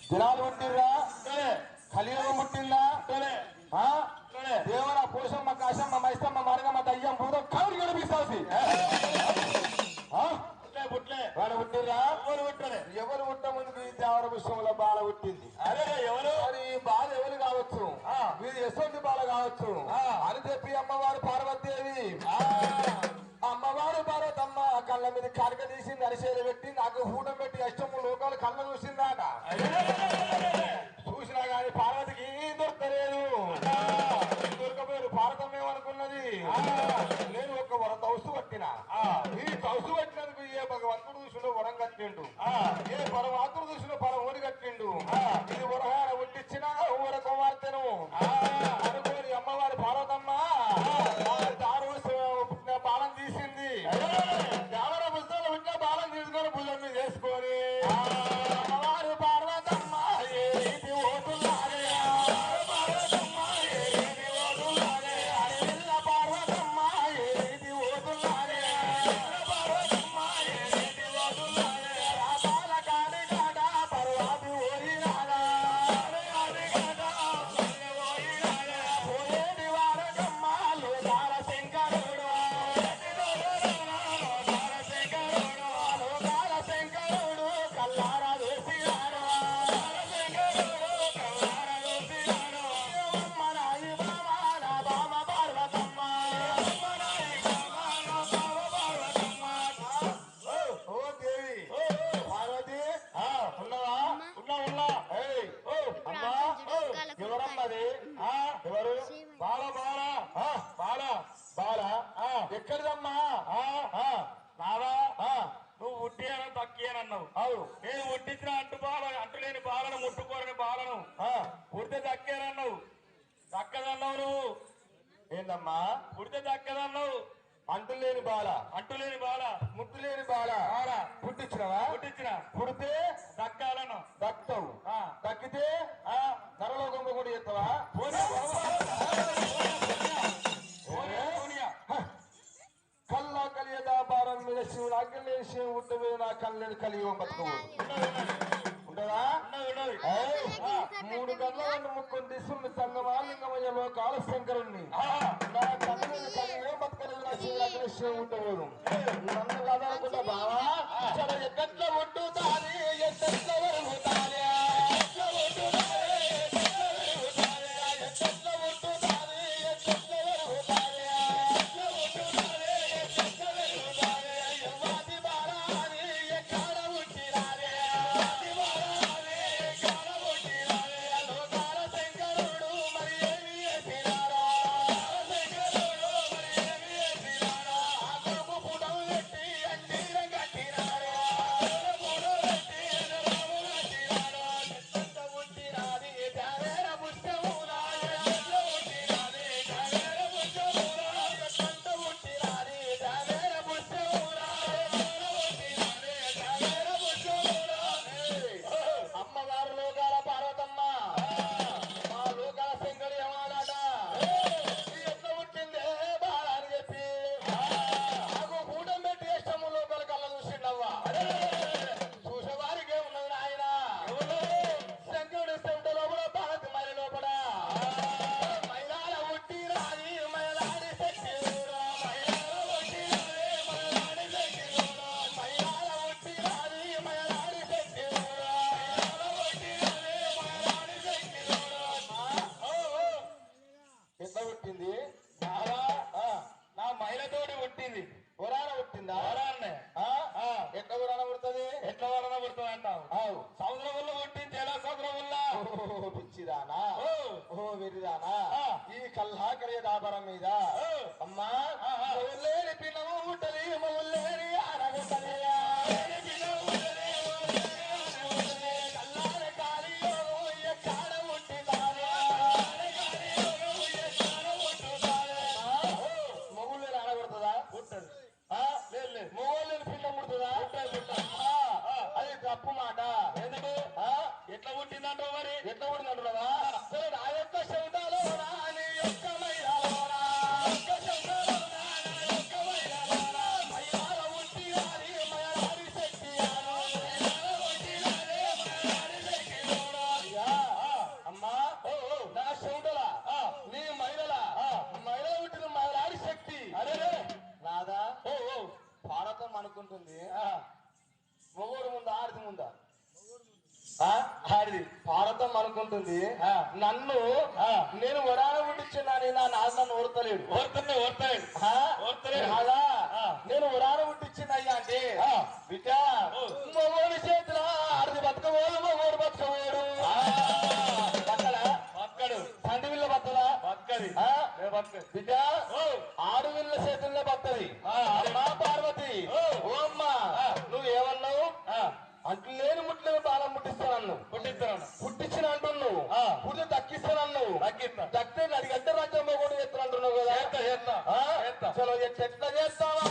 దినాలు పుట్టిర్రా కలియుగం పుట్టిందా దేవర పోషమ్మ కాశమ్మ మైసమ్మ మరగమ్మ దయ్యం భూతం కౌరు గడిపిస్తావు వాడు పుట్టిర్రా ఎవరు పుట్ట ముందుకు ఈ దేవర విషయంలో బాల పుట్టింది అరే ఎవరు మరి బాల ఎవరు కావచ్చు మీరు ఎసొంటి బాల కావచ్చు అని చెప్పి అమ్మవారు పార్వతీదేవి అమ్మవారు పార్వతమ్మ కళ్ళ మీద కనక తీసింది అరిసేలు పెట్టి నాకు హూటం పెట్టి అష్టము లోకాలు కళ్ళ చూసిందాట చూసినా గాని పార్వతికి దొరకలేదు దొరకపోయారు పార్వతమ్మ ఏమనుకున్నది నేను ఒక వర తౌసు పట్టిన ఈ తౌసు పట్టినందుకు ఏ భగవంతుడు చూసినో వరం కట్టిండు ఏ పరమాత్ముడు చూసినో పరం ఓడి కట్టిండు ఇది వరహార ఒట్టించిన ఊర కుమార్తెను అనుకోని అమ్మవారి పార్వతమ్మ దారు బాలం తీసింది దేవర పుస్తకాలు ఉంటే బాలం తీసుకొని భుజం మీద వేసుకొని అమ్మవారు పార్వతమ్మ ఏది ఓటులాగే పార్వతమ్మ ఏది ఓటులాగే అడిల్ల పార్వతమ్మ ఏది ఓటులాగే పార్వతమ్మ ఏది ఓటులాగే రాబాల కాడి కాడ పర్వాది ఓరినాగా పోయేది వారకమ్మ లోకాల శంకరుడు కల్లారా వేసినాడు అమ్మనాయి బామ నా బామ పార్వతమ్మ ఓ దేవి పార్వతి ఉన్నావా ఉన్నా అమ్మా ఎవరమ్మది ఎవరు బాల బాల బాల బాల ఎక్కడిదమ్మా నావా నువ్వు ఉట్టియను తక్కియనన్నావు అవును నేను ఉట్టించిన అంటులేని బాలను ముట్టుకోరని బాలను పుడితే దక్కేనన్నావు దక్కదన్నావు నువ్వు ఏందమ్మా పుడితే దక్కదన్నావు అంటులేని బాల అంటులేని బాల ముట్టులేని బాల పుట్టించినవా పుట్టించిన పుడితే దక్కాలను దక్తవు దక్కితే నరలోకంలో కూడా ఎత్తవా కల్లా కలియ వ్యాపారం మీద శివుడు అగ్గలేని శివుడు ఉట్టవే నా కళ్ళని కలియుగం బతుకవు ఉండదా 3 గంటల ముక్కొని తీసుకుని సంగమాలింగమయ్య లోకాల శంకరుణ్ణి నా కళ్ళని కలియుగం బతకలేదు నా శివుడు అగ్గలేని శివుడు ఉండవు నన్ను కాదనుకుంటా బావా ఎక్కట్లో ఉంటుతాది ఎక్కట్లో వరుగుతాది ఈ కల్లాకరే దాపరం మీద అమ్మా లేని పిల్లము ఉంటది లేని ఆడగుంటది కల్లాల కాలి ఎక్కడ ఉంటుందానే మొగుళ్ళు ఆడగొడుతుందా ఉంటది లేదు మొగోళ్ళని పిల్ల ముడుతుందా అది తప్పు మాట ఎందుకు ఎట్లా పుట్టిందంటావు మరి ఎట్లా పుట్టిందంటున్నావా సరే నా యొక్క శబ్దాలు అమ్మా నా శౌడలా నీ మహిళలా మహిళ పుట్టిన మహిళాడి శక్తి అరే రాదా భారతం అనుకుంటుంది మొగోడు ముందా ఆడిది ముందా ఆడిది భారతం అనుకుంటుంది నన్ను నేను వరాన పుట్టించినాని నా నన్ను ఓర్తలేడు ఓర్తలేడు అలా నేను వరాన పుట్టించిందయ్యా అంటే బిడ్డ మొగోడు చేతిలో ఆడిది బతకబోడు మొగోడు బతకబోడు బక్కడు తండ్రి విల్ల బత్తదా బక్కది బిడ్డ ఆడవిల్ల చేతుల్లో బత్తది అమ్మా పార్వతి ఓ అమ్మా నువ్వేమన్నావు అంటు లేని ముట్లేని బాలం పుట్టిస్తానన్ను పుట్టించిన అంటున్నావు పుట్టి దక్కిస్తానన్నావు దక్కితే అది గంట రాజ్యం కూడా ఎత్తున అంటున్నావు కదా చలో ఎట్లా చేస్తావా